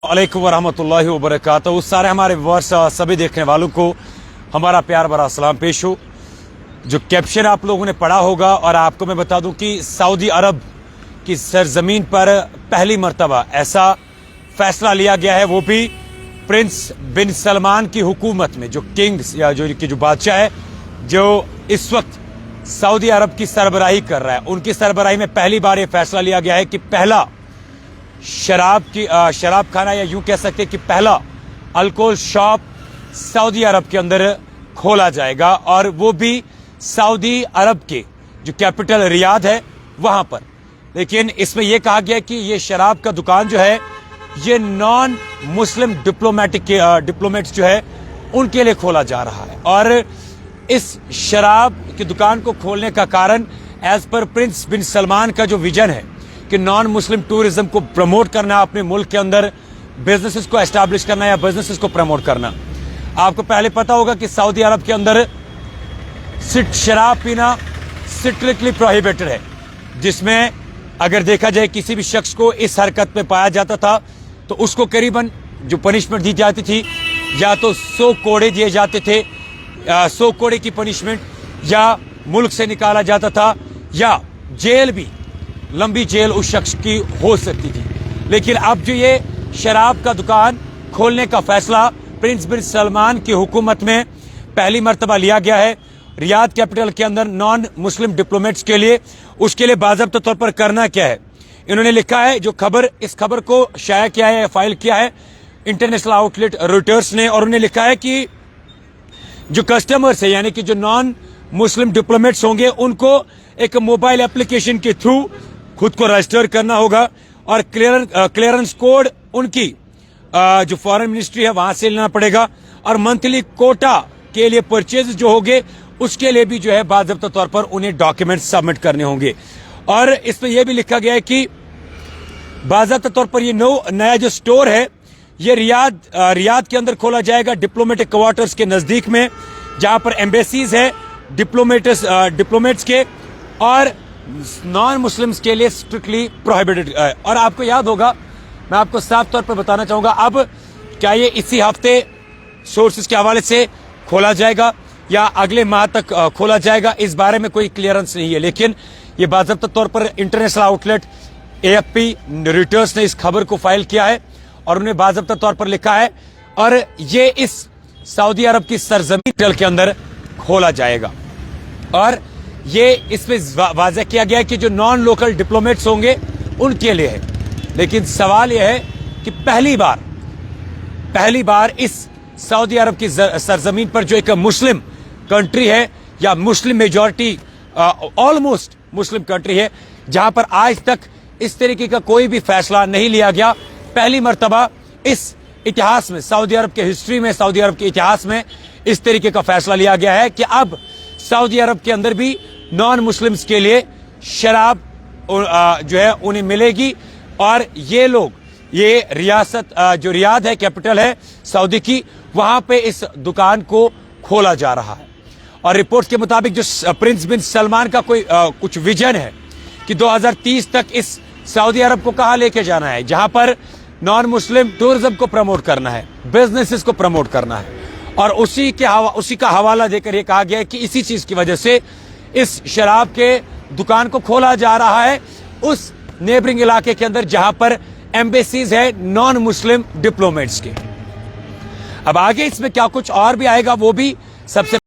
अलैकुम वरहमतुल्लाहि वबरकातुहू। सारे हमारे व्यूअर्स सभी देखने वालों को हमारा प्यार भरा सलाम पेश हो। जो कैप्शन आप लोगों ने पढ़ा होगा, और आपको मैं बता दूं कि सऊदी अरब की सरजमीन पर पहली मर्तबा ऐसा फैसला लिया गया है, वो भी प्रिंस बिन सलमान की हुकूमत में, जो किंग्स या जो बादशाह है, जो इस वक्त सऊदी अरब की सरबराही कर रहा है, उनकी सरबराही में पहली बार ये फैसला लिया गया है कि पहला शराब खाना, या यूं कह सकते हैं कि पहला अल्कोहल शॉप सऊदी अरब के अंदर खोला जाएगा, और वो भी सऊदी अरब के जो कैपिटल रियाद है वहां पर। लेकिन इसमें यह कहा गया कि ये शराब का दुकान जो है ये नॉन मुस्लिम डिप्लोमेट्स जो है उनके लिए खोला जा रहा है। और इस शराब की दुकान को खोलने का कारण, एज पर प्रिंस बिन सलमान का जो विजन है कि नॉन मुस्लिम टूरिज्म को प्रमोट करना, अपने मुल्क के अंदर बिजनेसेस को एस्टैब्लिश करना या बिजनेसेस को प्रमोट करना। आपको पहले पता होगा कि सऊदी अरब के अंदर शराब पीना स्ट्रिक्टली प्रोहिबिटेड है, जिसमें अगर देखा जाए किसी भी शख्स को इस हरकत में पाया जाता था तो उसको करीबन जो पनिशमेंट दी जाती थी, या तो 100 कोड़े दिए जाते थे, 100 कोड़े की पनिशमेंट, या मुल्क से निकाला जाता था, या जेल भी, लंबी जेल उस शख्स की हो सकती थी। लेकिन अब जो ये शराब का दुकान खोलने का फैसला प्रिंस बिन सलमान की हुकूमत में पहली मर्तबा लिया गया है रियाद कैपिटल के अंदर नॉन मुस्लिम डिप्लोमेट्स के लिए, उसके लिए बाज़ाब्ता तौर पर करना क्या है। इन्होंने लिखा है, जो खबर, इस खबर को शाया किया है, फाइल किया है इंटरनेशनल आउटलेट रॉयटर्स ने, और उन्होंने लिखा है कि जो कस्टमर्स है, यानी कि जो नॉन मुस्लिम डिप्लोमेट्स होंगे, उनको एक मोबाइल एप्लीकेशन के थ्रू खुद को रजिस्टर करना होगा, और क्लियरेंस कोड उनकी जो फॉरेन मिनिस्ट्री है वहां से लेना पड़ेगा, और मंथली कोटा के लिए परचेज जो होंगे उसके लिए भी जो है बाज़ाब्ता तौर पर उन्हें डॉक्यूमेंट सबमिट करने होंगे। और इसमें यह भी लिखा गया है कि बाज़ाब्ता तौर पर ये नया जो स्टोर है ये रियाद के अंदर खोला जाएगा, डिप्लोमेटिक क्वार्टर्स के नजदीक में, जहां पर एम्बेसीज है डिप्लोमेट्स के, और नॉन मुस्लिम्स के लिए स्ट्रिक्टली प्रोहिबिटेड है। और आपको याद होगा, मैं आपको साफ तौर पर बताना चाहूंगा, अब क्या ये इसी हफ्ते सोर्सेज के हवाले से खोला जाएगा या अगले माह तक खोला जाएगा, इस बारे में कोई क्लियरेंस नहीं है। लेकिन ये बाज़ाब्ता तौर पर इंटरनेशनल आउटलेट AFP रॉयटर्स ने इस खबर को फाइल किया है, और उन्हें बाज़ाब्ता तौर पर लिखा है, और ये इस सऊदी अरब की सरजमीन के अंदर खोला जाएगा। और ये इसमें वाज़ेह किया गया है कि जो नॉन लोकल डिप्लोमेट्स होंगे उनके लिए है। लेकिन सवाल यह है कि पहली बार इस सऊदी अरब की सरजमीन पर, जो एक मुस्लिम कंट्री है, या Muslim majority almost Muslim country है, जहां पर आज तक इस तरीके का कोई भी फैसला नहीं लिया गया, पहली मर्तबा इस इतिहास में, सऊदी अरब के हिस्ट्री में, सऊदी अरब के इतिहास में इस तरीके का फैसला लिया गया है कि अब सऊदी अरब के अंदर भी नॉन मुस्लिम्स के लिए शराब जो है उन्हें मिलेगी, और ये लोग, ये रियासत जो रियाद है, कैपिटल है सऊदी की, वहां पे इस दुकान को खोला जा रहा है। और रिपोर्ट्स के मुताबिक जो प्रिंस बिन सलमान का कुछ विजन है कि 2030 तक इस सऊदी अरब को कहां लेके जाना है, जहां पर नॉन मुस्लिम टूरिज्म को प्रमोट करना है, बिजनेसेस को प्रमोट करना है, और उसी का हवाला देकर यह कहा गया है कि इसी चीज की वजह से इस शराब के दुकान को खोला जा रहा है उस नेबरिंग इलाके के अंदर जहां पर एम्बेसीज है नॉन मुस्लिम डिप्लोमेट्स के। अब आगे इसमें क्या कुछ और भी आएगा, वो भी सबसे